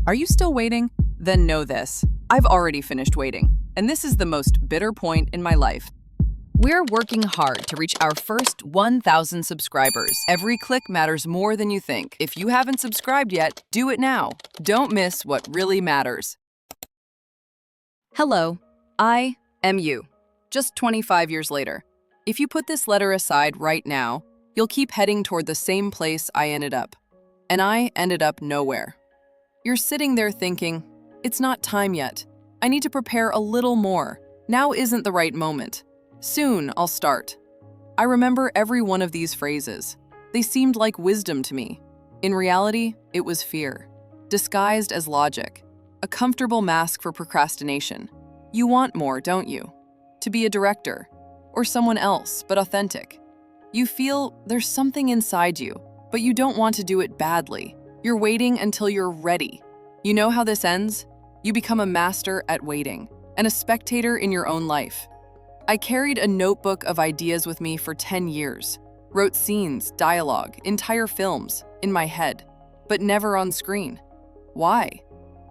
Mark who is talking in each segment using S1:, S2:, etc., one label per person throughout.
S1: Are you still waiting? Then know this. I've already finished waiting, and this is the most bitter point in my life. We're working hard to reach our first 1,000 subscribers. Every click matters more than you think. If you haven't subscribed yet, do it now. Don't miss what really matters. Hello, I am you. Just 25 years later. If you put this letter aside right now, you'll keep heading toward the same place I ended up. And I ended up nowhere. You're sitting there thinking, it's not time yet. I need to prepare a little more. Now isn't the right moment. Soon I'll start. I remember every one of these phrases. They seemed like wisdom to me. In reality, it was fear, disguised as logic, a comfortable mask for procrastination. You want more, don't you? To be a director, or someone else, but authentic. You feel there's something inside you, but you don't want to do it badly. You're waiting until you're ready. You know how this ends? You become a master at waiting, and a spectator in your own life. I carried a notebook of ideas with me for 10 years, wrote scenes, dialogue, entire films in my head, but never on screen. Why?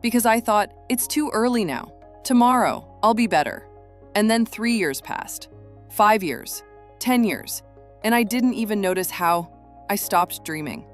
S1: Because I thought, it's too early now. Tomorrow, I'll be better. And then 3 years passed, 5 years, 10 years, and I didn't even notice how I stopped dreaming.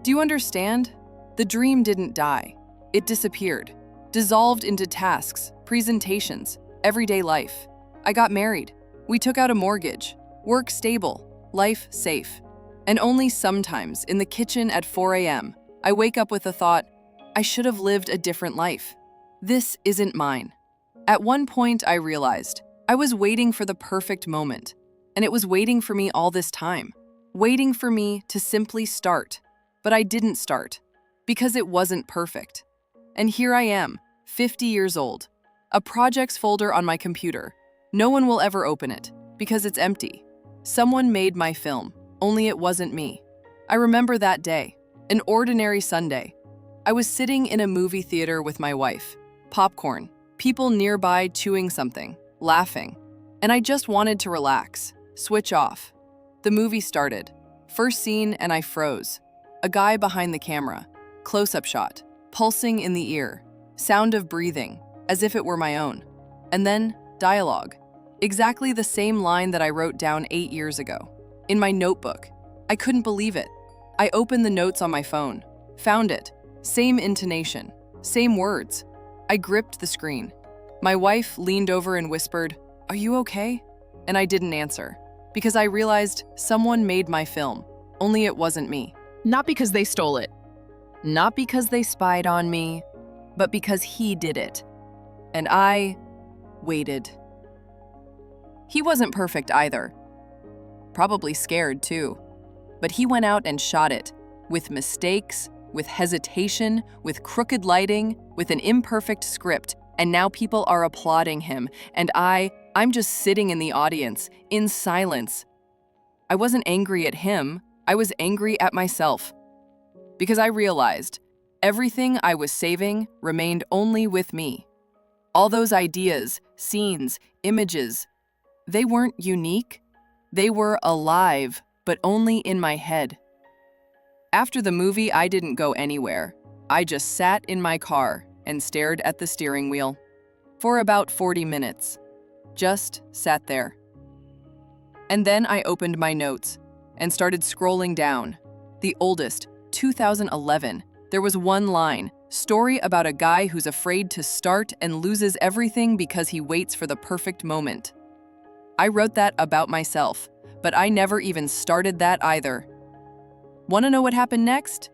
S1: Do you understand? The dream didn't die. It disappeared, dissolved into tasks, presentations, everyday life. I got married. We took out a mortgage. Work stable, life safe. And only sometimes, in the kitchen at 4 a.m., I wake up with the thought, I should have lived a different life. This isn't mine. At one point, I realized I was waiting for the perfect moment, and it was waiting for me all this time, waiting for me to simply start. But I didn't start, because it wasn't perfect. And here I am, 50 years old, a projects folder on my computer. No one will ever open it, because it's empty. Someone made my film, only it wasn't me. I remember that day, an ordinary Sunday. I was sitting in a movie theater with my wife, popcorn, people nearby chewing something, laughing, and I just wanted to relax, switch off. The movie started. First scene and I froze. A guy behind the camera, close-up shot, pulsing in the ear, sound of breathing, as if it were my own. And then dialogue, exactly the same line that I wrote down 8 years ago, in my notebook. I couldn't believe it. I opened the notes on my phone, found it, same intonation, same words. I gripped the screen. My wife leaned over and whispered, "Are you okay?" And I didn't answer, because I realized someone made my film, only it wasn't me.
S2: Not because they stole it.
S1: Not because they spied on me, but because he did it. And I waited. He wasn't perfect either. Probably scared too. But he went out and shot it, with mistakes, with hesitation, with crooked lighting, with an imperfect script, and now people are applauding him, and I'm just sitting in the audience, in silence. I wasn't angry at him, I was angry at myself. Because I realized everything I was saving remained only with me. All those ideas, scenes, images, they weren't unique. They were alive, but only in my head. After the movie, I didn't go anywhere. I just sat in my car and stared at the steering wheel for about 40 minutes. Just sat there. And then I opened my notes and started scrolling down. The oldest, 2011, there was one line, story about a guy who's afraid to start and loses everything because he waits for the perfect moment. I wrote that about myself, but I never even started that either. Want to know what happened next?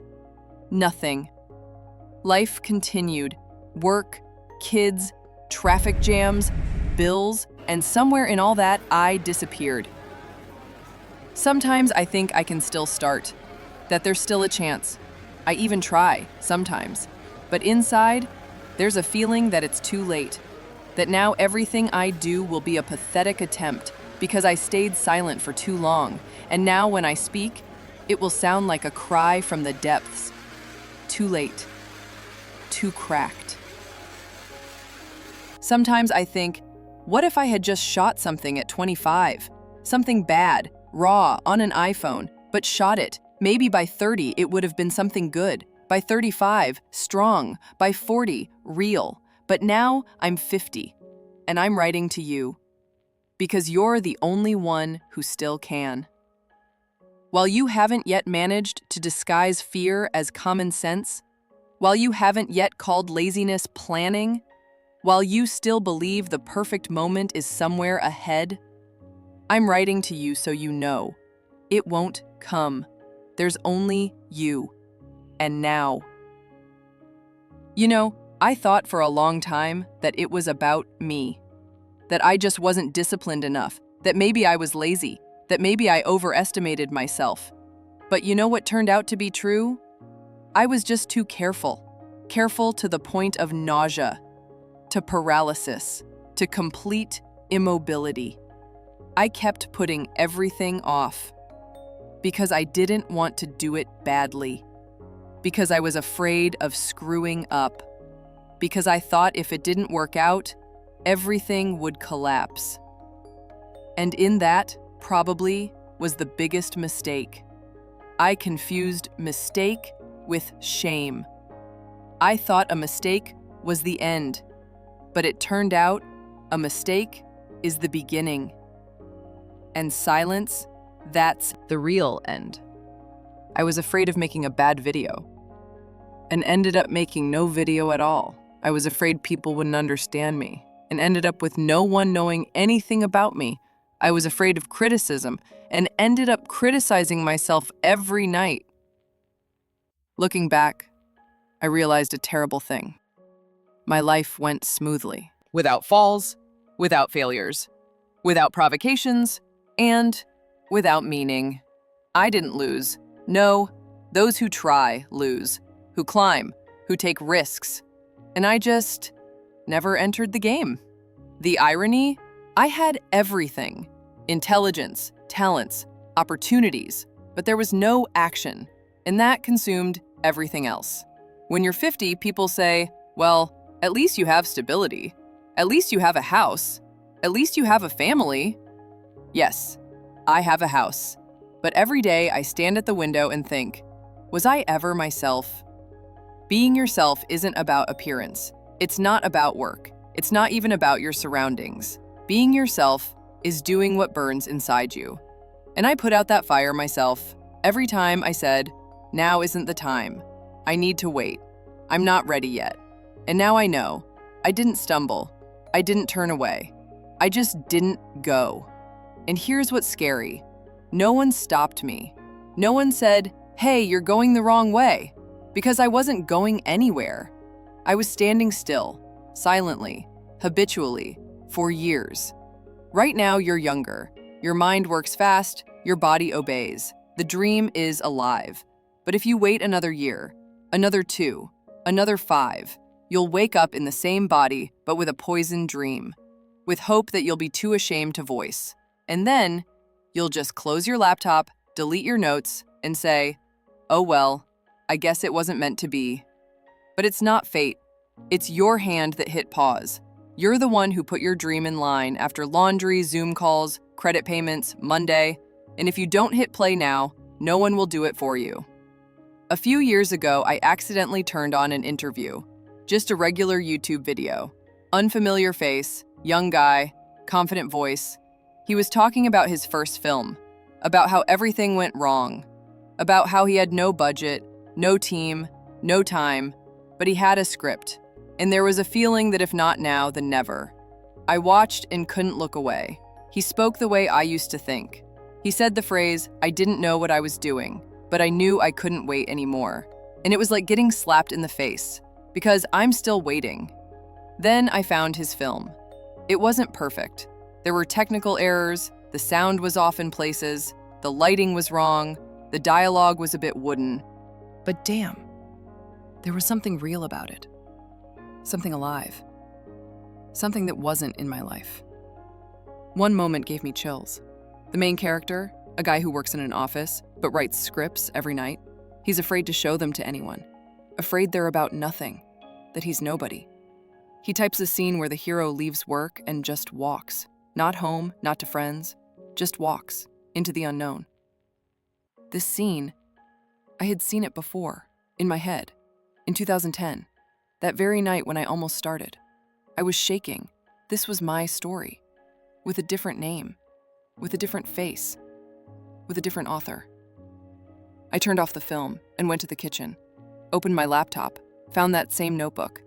S1: Nothing. Life continued. Work, kids, traffic jams, bills, and somewhere in all that, I disappeared. Sometimes I think I can still start, that there's still a chance. I even try, sometimes. But inside, there's a feeling that it's too late, that now everything I do will be a pathetic attempt because I stayed silent for too long, and now when I speak, it will sound like a cry from the depths. Too late. Too cracked. Sometimes I think, what if I had just shot something at 25? Something bad, raw, on an iPhone, but shot it. Maybe by 30, it would have been something good. By By 35, strong. By 40, real. But now I'm 50, and I'm writing to you because you're the only one who still can. While you haven't yet managed to disguise fear as common sense, while you haven't yet called laziness planning, while you still believe the perfect moment is somewhere ahead, I'm writing to you so you know it won't come. There's only you. And now. You know, I thought for a long time that it was about me, that I just wasn't disciplined enough, that maybe I was lazy, that maybe I overestimated myself. But you know what turned out to be true? I was just too careful. Careful to the point of nausea, to paralysis, to complete immobility. I kept putting everything off because I didn't want to do it badly, because I was afraid of screwing up, because I thought if it didn't work out, everything would collapse. And in that, probably, was the biggest mistake. I confused mistake with shame. I thought a mistake was the end, but it turned out a mistake is the beginning. And silence, that's the real end. I was afraid of making a bad video and ended up making no video at all. I was afraid people wouldn't understand me and ended up with no one knowing anything about me. I was afraid of criticism and ended up criticizing myself every night. Looking back, I realized a terrible thing. My life went smoothly, without falls, without failures, without provocations, and without meaning. I didn't lose. No, those who try lose, who climb, who take risks. And I just never entered the game. The irony? I had everything. Intelligence, talents, opportunities, but there was no action, and that consumed everything else. When you're 50, people say, well, at least you have stability. At least you have a house. At least you have a family. Yes, I have a house. But every day I stand at the window and think, was I ever myself? Being yourself isn't about appearance. It's not about work. It's not even about your surroundings. Being yourself is doing what burns inside you. And I put out that fire myself every time I said, now isn't the time. I need to wait. I'm not ready yet. And now I know. I didn't stumble. I didn't turn away. I just didn't go. And here's what's scary. No one stopped me. No one said, hey, you're going the wrong way. Because I wasn't going anywhere. I was standing still, silently, habitually, for years. Right now, you're younger. Your mind works fast, your body obeys. The dream is alive. But if you wait another year, another 2, another 5, you'll wake up in the same body, but with a poisoned dream, with hope that you'll be too ashamed to voice. And then, you'll just close your laptop, delete your notes, and say, oh well, I guess it wasn't meant to be. But it's not fate. It's your hand that hit pause. You're the one who put your dream in line after laundry, Zoom calls, credit payments, Monday. And if you don't hit play now, no one will do it for you. A few years ago, I accidentally turned on an interview. Just a regular YouTube video. Unfamiliar face, young guy, confident voice. He was talking about his first film, about how everything went wrong, about how he had no budget, no team, no time, but he had a script. And there was a feeling that if not now, then never. I watched and couldn't look away. He spoke the way I used to think. He said the phrase, I didn't know what I was doing, but I knew I couldn't wait anymore. And it was like getting slapped in the face, because I'm still waiting. Then I found his film. It wasn't perfect. There were technical errors, the sound was off in places, the lighting was wrong, the dialogue was a bit wooden. But damn, there was something real about it. Something alive. Something that wasn't in my life. One moment gave me chills. The main character, a guy who works in an office but writes scripts every night, he's afraid to show them to anyone. Afraid they're about nothing, that he's nobody. He types a scene where the hero leaves work and just walks. Not home, not to friends, just walks into the unknown. This scene, I had seen it before, in my head. In 2010, that very night when I almost started, I was shaking. This was my story, with a different name, with a different face, with a different author. I turned off the film and went to the kitchen, opened my laptop, found that same notebook.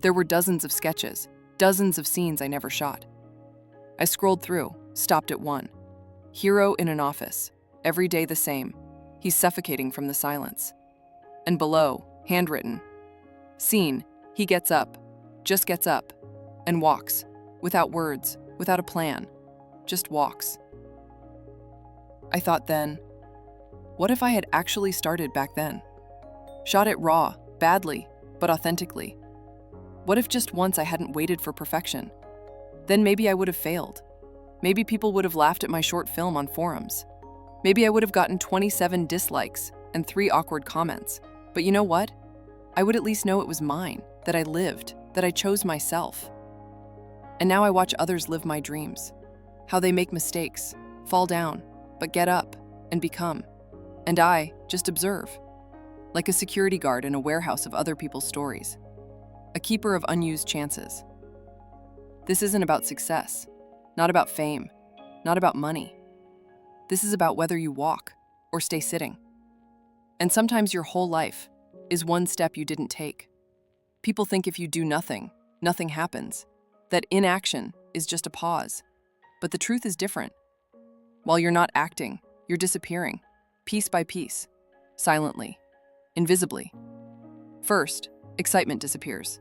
S1: There were dozens of sketches, dozens of scenes I never shot. I scrolled through, stopped at one. Hero in an office, every day the same. He's suffocating from the silence. And below, handwritten, scene, he gets up, just gets up, and walks, without words, without a plan, just walks. I thought then, what if I had actually started back then? Shot it raw, badly, but authentically. What if just once I hadn't waited for perfection? Then maybe I would have failed. Maybe people would have laughed at my short film on forums. Maybe I would have gotten 27 dislikes and 3 awkward comments. But you know what? I would at least know it was mine, that I lived, that I chose myself. And now I watch others live my dreams. How they make mistakes, fall down, but get up and become. And I just observe, like a security guard in a warehouse of other people's stories, a keeper of unused chances. This isn't about success, not about fame, not about money. This is about whether you walk or stay sitting. And sometimes your whole life is one step you didn't take. People think if you do nothing, nothing happens, that inaction is just a pause. But the truth is different. While you're not acting, you're disappearing, piece by piece, silently, invisibly. First, excitement disappears.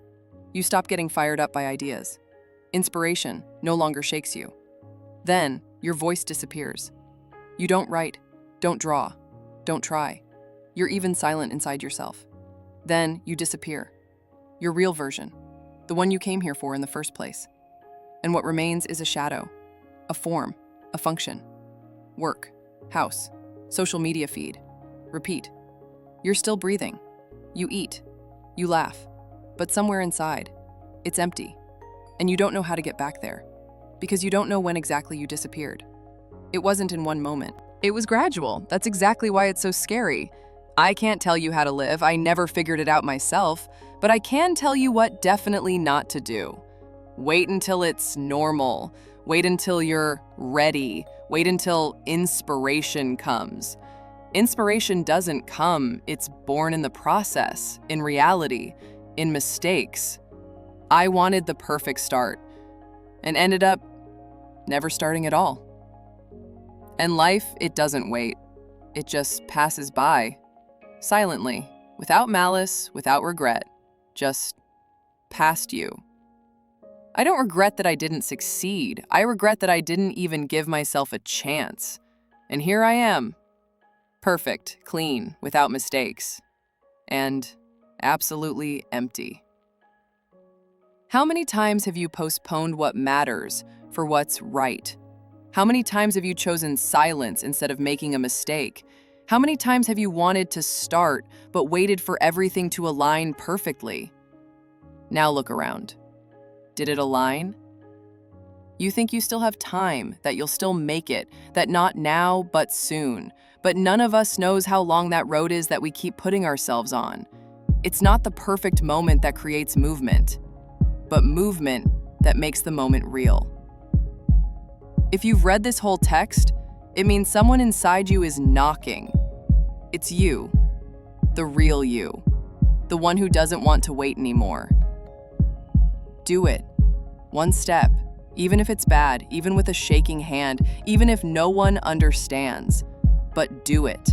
S1: You stop getting fired up by ideas. Inspiration no longer shakes you. Then, your voice disappears. You don't write, don't draw, don't try. You're even silent inside yourself. Then, you disappear. Your real version, the one you came here for in the first place. And what remains is a shadow, a form, a function. Work, house, social media feed. Repeat. You're still breathing. You eat. You laugh. But somewhere inside, it's empty. And you don't know how to get back there, because you don't know when exactly you disappeared. It wasn't in one moment. It was gradual. That's exactly why it's so scary. I can't tell you how to live. I never figured it out myself, but I can tell you what definitely not to do. Wait until it's normal. Wait until you're ready. Wait until inspiration comes. Inspiration doesn't come. It's born in the process, in reality, in mistakes. I wanted the perfect start and ended up never starting at all. And life, it doesn't wait. It just passes by, silently, without malice, without regret, just past you. I don't regret that I didn't succeed. I regret that I didn't even give myself a chance. And here I am, perfect, clean, without mistakes, and absolutely empty. How many times have you postponed what matters for what's right? How many times have you chosen silence instead of making a mistake? How many times have you wanted to start but waited for everything to align perfectly? Now look around. Did it align? You think you still have time, that you'll still make it, that not now but soon. But none of us knows how long that road is that we keep putting ourselves on. It's not the perfect moment that creates movement, but movement that makes the moment real. If you've read this whole text, it means someone inside you is knocking. It's you, the real you, the one who doesn't want to wait anymore. Do it, one step, even if it's bad, even with a shaking hand, even if no one understands, but do it.